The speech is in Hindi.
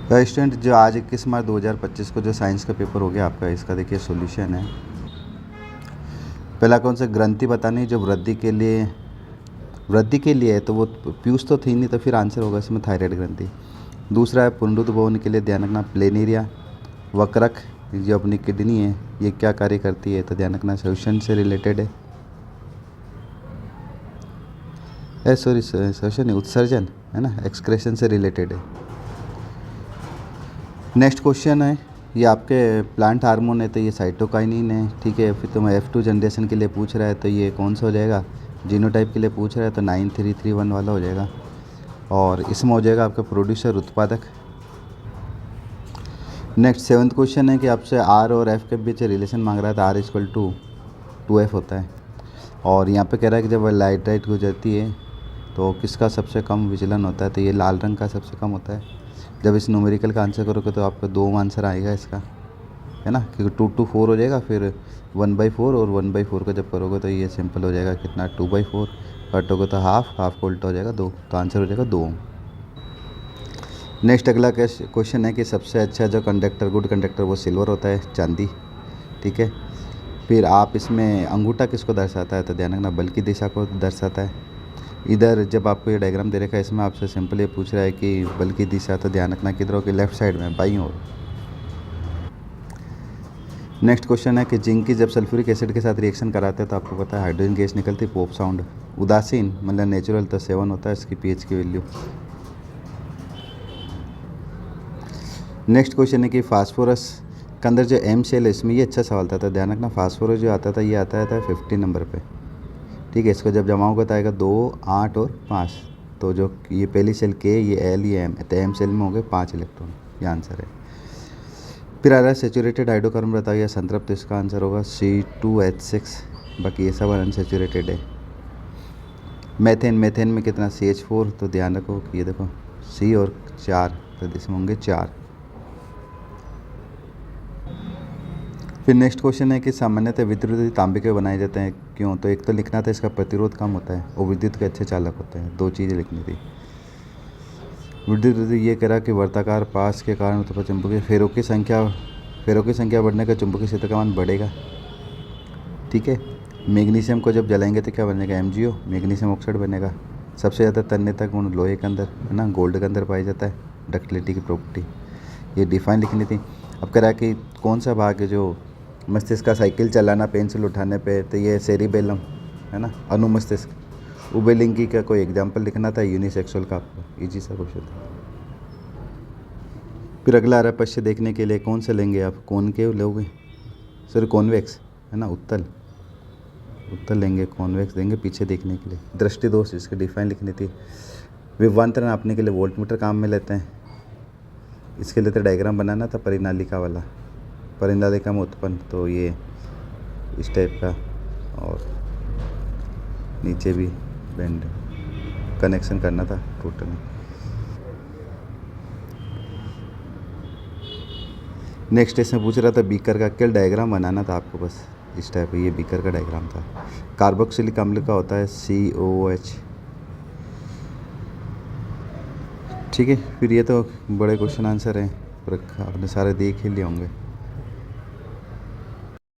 तो स्टूडेंट जो आज 21 मार्च 2025 को जो साइंस का पेपर हो गया आपका, इसका देखिए सॉल्यूशन है। पहला कौन सा ग्रंथि बतानी जो वृद्धि के लिए है, तो वो पीयूष तो थी नहीं, तो फिर आंसर होगा इसमें थायराइड ग्रंथि। दूसरा है पुनरुद्ध भवन के लिए ध्यान रखना प्लेनेरिया। वक्रक जो अपनी किडनी है ये क्या कार्य करती है, तो ध्यान रखना श्वसन से रिलेटेड है। सॉरी श्वसन उत्सर्जन है ना, एक्सक्रेशन से रिलेटेड है। नेक्स्ट क्वेश्चन है, ये आपके प्लांट हार्मोन है तो ये साइटोकाइनिन है, ठीक है। फिर तुम्हें F2 जनरेशन के लिए पूछ रहा है तो ये कौन सा हो जाएगा, जीनोटाइप के लिए पूछ रहा है तो 9331 वाला हो जाएगा। और इसमें हो जाएगा आपका प्रोड्यूसर उत्पादक। नेक्स्ट 7th क्वेश्चन है कि आपसे R और F के बीच रिलेशन मांग रहा है तो R = 2F होता है। और यहाँ पे कह रहा है कि जब लाइट गुजरती है तो किसका सबसे कम विचलन होता है, तो ये लाल रंग का सबसे कम होता है। जब इस न्यूमेरिकल का आंसर करोगे तो आपका 2 आंसर आएगा इसका, है ना, क्योंकि 2 to 4 हो जाएगा, फिर 1/4 और 1/4 का जब करोगे तो ये सिंपल हो जाएगा कितना 2/4, काटोगे तो हाफ को उल्टा हो जाएगा 2, तो आंसर हो जाएगा 2। नेक्स्ट अगला क्वेश्चन है कि सबसे अच्छा जो कंडक्टर गुड कंडक्टर वो सिल्वर होता है, चांदी, ठीक है। फिर आप इसमें अंगूठा किसको दर्शाता है, तो ध्यान रखना बल की दिशा को दर्शाता है। इधर जब आपको ये डायग्राम दे रखा है इसमें आपसे सिंपल ये पूछ रहा है कि बल की दिशा, तो ध्यान रखना किधर हो कि लेफ्ट साइड में, बाईं ओर। नेक्स्ट क्वेश्चन है कि जिंक की जब सल्फ्यूरिक एसिड के साथ रिएक्शन कराते हैं तो आपको पता है हाइड्रोजन गैस निकलती, पॉप साउंड। उदासीन मतलब नेचुरल तो 7 होता है इसकी पीएच की वैल्यू। नेक्स्ट क्वेश्चन है कि फास्फोरस के अंदर जो एम सेल है इसमें, ये अच्छा सवाल था, तो ध्यान रखना फास्फोरस जो आता था ये आता था 50 नंबर पे, ठीक है। इसको जब जमाओगे तो आएगा 2, 8 और 5, तो जो ये पहली सेल के, ये एल, ये एम, तो एम सेल में हो गए 5 इलेक्ट्रॉन, ये आंसर है। फिर आ रहा है सेचूरेटेड हाइड्रोकार्बन बताओ या संतृप्त, तो इसका आंसर होगा C2H6, बाकी ये सब अनसेचूरेटेड है। मेथेन में कितना CH4, तो ध्यान रखो कि ये देखो C और 4, तो इसमें होंगे 4। फिर नेक्स्ट क्वेश्चन है कि सामान्यतः विद्युत तांबे के बनाए जाते हैं, क्यों, तो एक तो लिखना था इसका प्रतिरोध कम होता है और विद्युत के अच्छे चालक होते हैं, 2 चीज़ें लिखनी थी। विद्युत ये कह रहा कि वर्ताकार पास के कारण उत्पन्न चुंबकीय फेरों की संख्या बढ़ने का चुंबकीय क्षेत्र का मान बढ़ेगा, ठीक है। मैग्नीशियम को जब जलाएंगे तो क्या बनेगा, MgO, मैग्नीशियम ऑक्साइड बनेगा। सबसे ज़्यादा तन्यता गुण लोहे के अंदर, है ना, गोल्ड के अंदर पाया जाता है, डक्टिलिटी की प्रॉपर्टी, ये डिफाइन लिखनी थी। अब कह रहा है कि कौन सा भाग है जो मस्तिष्क का साइकिल चलाना, पेंसिल उठाने पे, तो ये सेरिबेलम, है ना, अनुमस्तिष्क। उभयलिंगी का कोई एग्जाम्पल लिखना था, यूनिसेक्सुअल का, आपको इजी सा क्वेश्चन था। फिर अगला आ रहा है पश्य देखने के लिए कौन से लेंगे आप, कॉनकेव लोगे, सॉरी कॉन्वेक्स, है ना, उत्तल लेंगे, कॉन्वेक्स देंगे पीछे देखने के लिए। दृष्टि दोष इसकी डिफाइन लिखनी थी। विभवांतर नापने के लिए वोल्टमीटर काम में लेते हैं, इसके लिए तो डायग्राम बनाना था परिनालिका वाला, परिनालिका में उत्पन्न, तो ये इस टाइप का, और नीचे भी बेंड कनेक्शन करना था टोटल। नेक्स्ट इसमें पूछ रहा था बीकर का केवल डायग्राम बनाना था आपको, बस इस टाइप का, ये बीकर का डायग्राम था। कार्बोक्सिलिक अम्ल का होता है COOH, ठीक है। फिर ये तो बड़े क्वेश्चन आंसर हैं, आपने सारे देख ही लिए होंगे।